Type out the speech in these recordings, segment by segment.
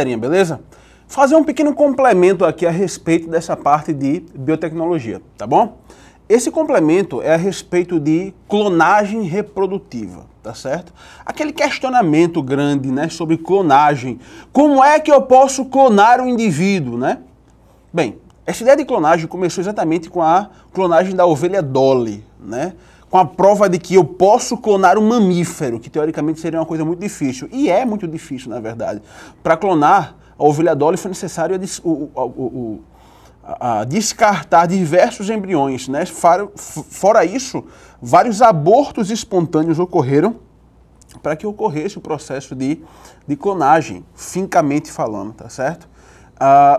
galerinha, beleza? Fazer um pequeno complemento aqui a respeito dessa parte de biotecnologia, tá bom? Esse complemento é a respeito de clonagem reprodutiva, tá certo? Aquele questionamento grande, né, sobre clonagem. Como é que eu posso clonar um indivíduo, né? Bem, essa ideia de clonagem começou exatamente com a clonagem da ovelha Dolly, né? Com a prova de que eu posso clonar um mamífero, que teoricamente seria uma coisa muito difícil. E é muito difícil, na verdade. Para clonar a ovelha Dolly foi necessário descartar diversos embriões, né? Fora isso, vários abortos espontâneos ocorreram para que ocorresse o processo de clonagem, fincamente falando, tá certo?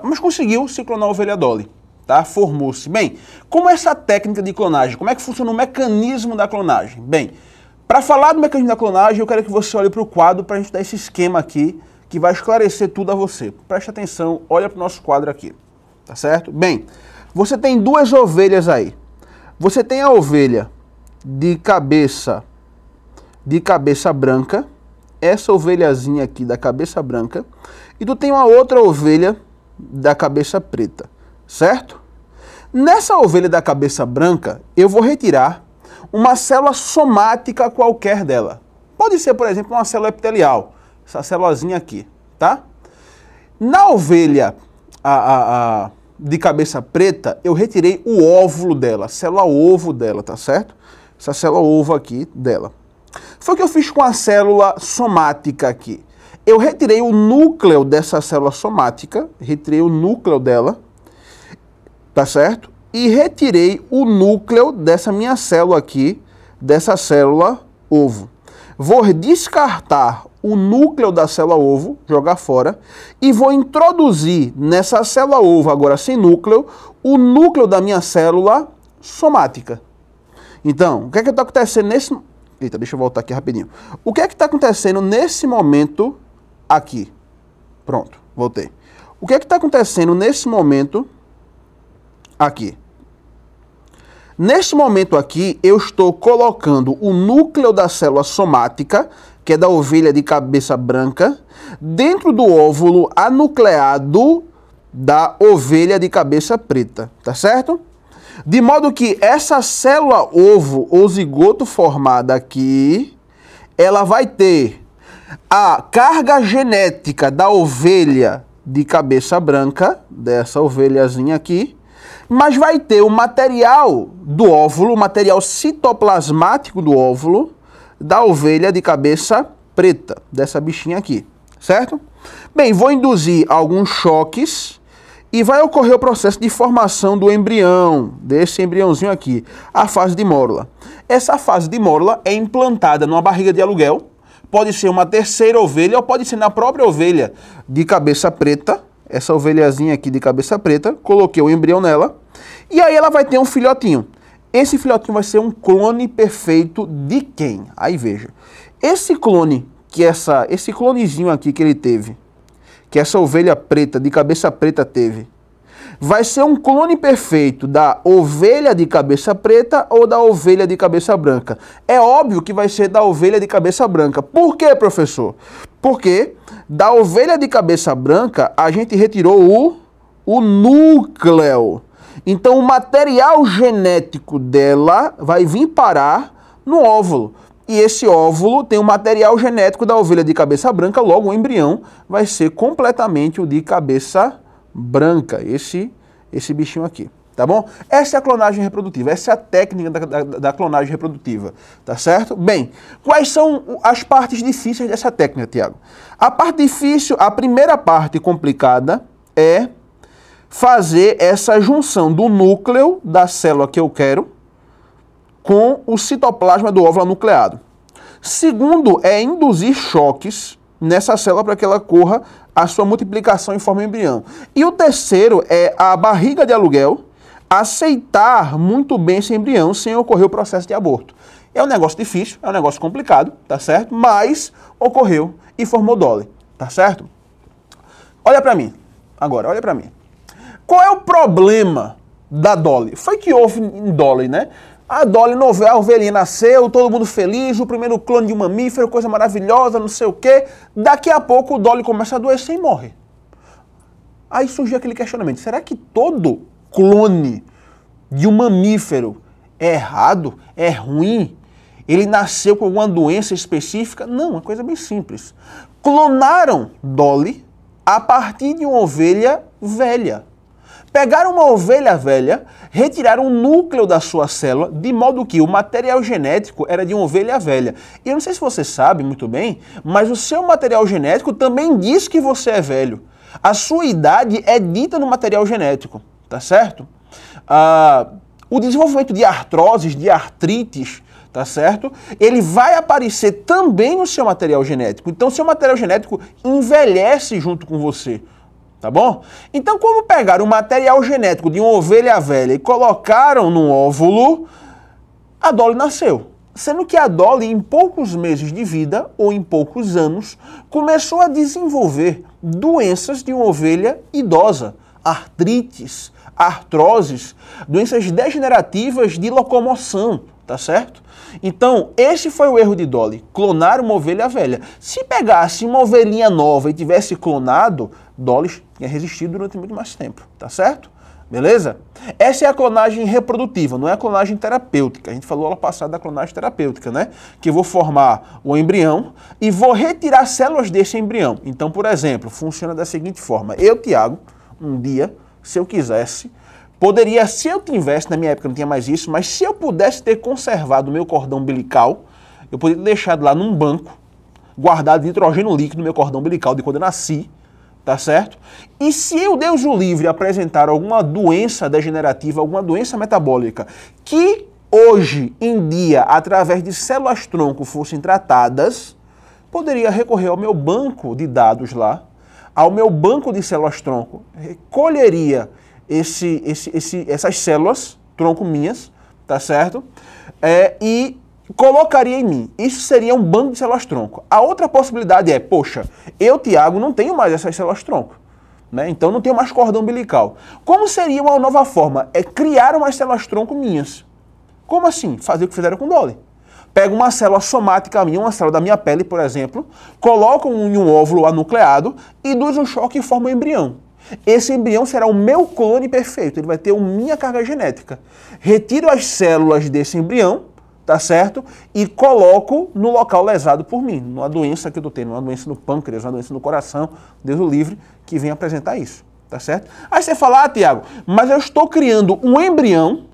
Mas conseguiu se clonar a ovelha Dolly, tá? Formou-se. Bem, como é essa técnica de clonagem? Como é que funciona o mecanismo da clonagem? Bem, para falar do mecanismo da clonagem, eu quero que você olhe para o quadro para a gente dar esse esquema aqui, que vai esclarecer tudo a você. Preste atenção, olha para o nosso quadro aqui, tá certo? Bem, você tem duas ovelhas aí. Você tem a ovelha de cabeça branca, essa ovelhazinha aqui da cabeça branca, e tu tem uma outra ovelha da cabeça preta, certo? Nessa ovelha da cabeça branca, eu vou retirar uma célula somática qualquer dela. Pode ser, por exemplo, uma célula epitelial, essa célulazinha aqui, tá? Na ovelha de cabeça preta, eu retirei o óvulo dela, a célula ovo dela, tá certo? Essa célula ovo aqui dela. Foi o que eu fiz com a célula somática aqui. Eu retirei o núcleo dessa célula somática, retirei o núcleo dela, tá certo? E retirei o núcleo dessa minha célula aqui, dessa célula ovo. Vou descartar o núcleo da célula ovo, jogar fora, e vou introduzir nessa célula ovo, agora sem núcleo, o núcleo da minha célula somática. Então, o que é que está acontecendo nesse... Eita, deixa eu voltar aqui rapidinho. O que é que está acontecendo nesse momento aqui? Pronto, voltei. O que é que está acontecendo nesse momento aqui? Neste momento aqui, eu estou colocando o núcleo da célula somática, que é da ovelha de cabeça branca, dentro do óvulo anucleado da ovelha de cabeça preta, tá certo? De modo que essa célula ovo ou zigoto formada aqui, ela vai ter a carga genética da ovelha de cabeça branca, dessa ovelhazinha aqui, mas vai ter o material do óvulo, o material citoplasmático do óvulo, da ovelha de cabeça preta, dessa bichinha aqui, certo? Bem, vou induzir alguns choques e vai ocorrer o processo de formação do embrião, desse embriãozinho aqui, a fase de mórula. Essa fase de mórula é implantada numa barriga de aluguel, pode ser uma terceira ovelha ou pode ser na própria ovelha de cabeça preta, essa ovelhazinha aqui de cabeça preta, coloquei o embrião nela, e aí ela vai ter um filhotinho. Esse filhotinho vai ser um clone perfeito de quem? Aí veja, esse clone, esse clonezinho aqui que ele teve, que essa ovelha preta, de cabeça preta teve, vai ser um clone perfeito da ovelha de cabeça preta ou da ovelha de cabeça branca. É óbvio que vai ser da ovelha de cabeça branca. Por quê, professor? Porque da ovelha de cabeça branca a gente retirou o núcleo. Então o material genético dela vai vir parar no óvulo. E esse óvulo tem o material genético da ovelha de cabeça branca, logo o embrião vai ser completamente o de cabeça branca, esse bichinho aqui, tá bom? Essa é a clonagem reprodutiva, essa é a técnica da clonagem reprodutiva, tá certo? Bem, quais são as partes difíceis dessa técnica, Tiago? A parte difícil, a primeira parte complicada é fazer essa junção do núcleo da célula que eu quero com o citoplasma do óvulo anucleado. Segundo é induzir choques nessa célula para que ela corra a sua multiplicação em forma de embrião. E o terceiro é a barriga de aluguel aceitar muito bem esse embrião sem ocorrer o processo de aborto. É um negócio difícil, é um negócio complicado, tá certo? Mas ocorreu e formou Dolly, tá certo? Olha para mim, agora, olha para mim. Qual é o problema da Dolly? Foi que houve em Dolly, né? A Dolly, a ovelhinha nasceu, todo mundo feliz, o primeiro clone de um mamífero, coisa maravilhosa, não sei o quê. Daqui a pouco o Dolly começa a adoecer e morre. Aí surgiu aquele questionamento, será que todo clone de um mamífero é errado, é ruim? Ele nasceu com alguma doença específica? Não, é uma coisa bem simples. Clonaram Dolly a partir de uma ovelha velha. Pegaram uma ovelha velha, retiraram o núcleo da sua célula, de modo que o material genético era de uma ovelha velha. E eu não sei se você sabe muito bem, mas o seu material genético também diz que você é velho. A sua idade é dita no material genético, tá certo? O desenvolvimento de artroses, de artrites, tá certo? Ele vai aparecer também no seu material genético. Então, seu material genético envelhece junto com você. Tá bom? Então, como pegaram o material genético de uma ovelha velha e colocaram no óvulo, a Dolly nasceu. Sendo que a Dolly, em poucos meses de vida, ou em poucos anos, começou a desenvolver doenças de uma ovelha idosa. Artrites, artroses, doenças degenerativas de locomoção, tá certo? Então, esse foi o erro de Dolly, clonar uma ovelha velha. Se pegasse uma ovelhinha nova e tivesse clonado, Dolly tinha resistido durante muito mais tempo, tá certo? Beleza? Essa é a clonagem reprodutiva, não é a clonagem terapêutica. A gente falou lá passada da clonagem terapêutica, né? Que eu vou formar o embrião e vou retirar células desse embrião. Então, por exemplo, funciona da seguinte forma. Eu, Tiago, um dia, se eu quisesse, poderia, se eu tivesse, na minha época não tinha mais isso, mas se eu pudesse ter conservado o meu cordão umbilical, eu poderia ter deixado lá num banco, guardado nitrogênio líquido no meu cordão umbilical de quando eu nasci, tá certo? E se o Deus o livre apresentar alguma doença degenerativa, alguma doença metabólica, que hoje em dia, através de células-tronco, fossem tratadas, poderia recorrer ao meu banco de dados lá, ao meu banco de células-tronco, recolheria essas células, tronco minhas, tá certo? E colocaria em mim. Isso seria um banco de células-tronco. A outra possibilidade é, poxa, eu, Tiago, não tenho mais essas células-tronco, né? Então não tenho mais cordão umbilical. Como seria uma nova forma? É criar umas células-tronco minhas. Como assim? Fazer o que fizeram com Dolly. Pega uma célula somática minha, uma célula da minha pele, por exemplo, coloca em um óvulo anucleado, induz um choque e forma um embrião. Esse embrião será o meu clone perfeito, ele vai ter a minha carga genética. Retiro as células desse embrião, tá certo? E coloco no local lesado por mim, numa doença que eu tô tendo, uma doença no pâncreas, uma doença no coração, Deus o livre, que vem apresentar isso, tá certo? Aí você fala, Tiago, mas eu estou criando um embrião,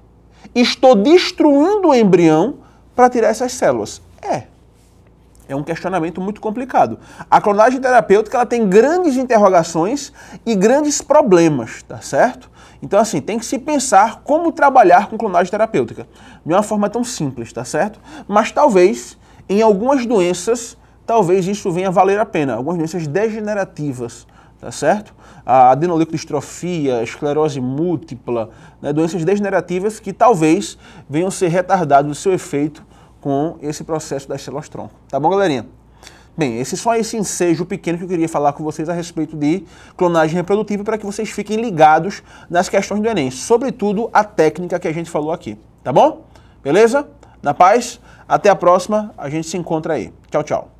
estou destruindo o embrião para tirar essas células. É um questionamento muito complicado. A clonagem terapêutica ela tem grandes interrogações e grandes problemas, tá certo? Então, assim, tem que se pensar como trabalhar com clonagem terapêutica. De uma forma tão simples, tá certo? Mas talvez, em algumas doenças, talvez isso venha a valer a pena. Algumas doenças degenerativas, tá certo? A adenoleucodistrofia, a esclerose múltipla, né? Doenças degenerativas que talvez venham ser retardadas do seu efeito com esse processo das células-tronco. Tá bom, galerinha? Bem, só esse ensejo pequeno que eu queria falar com vocês a respeito de clonagem reprodutiva para que vocês fiquem ligados nas questões do Enem, sobretudo a técnica que a gente falou aqui. Tá bom? Beleza? Na paz? Até a próxima, a gente se encontra aí. Tchau, tchau.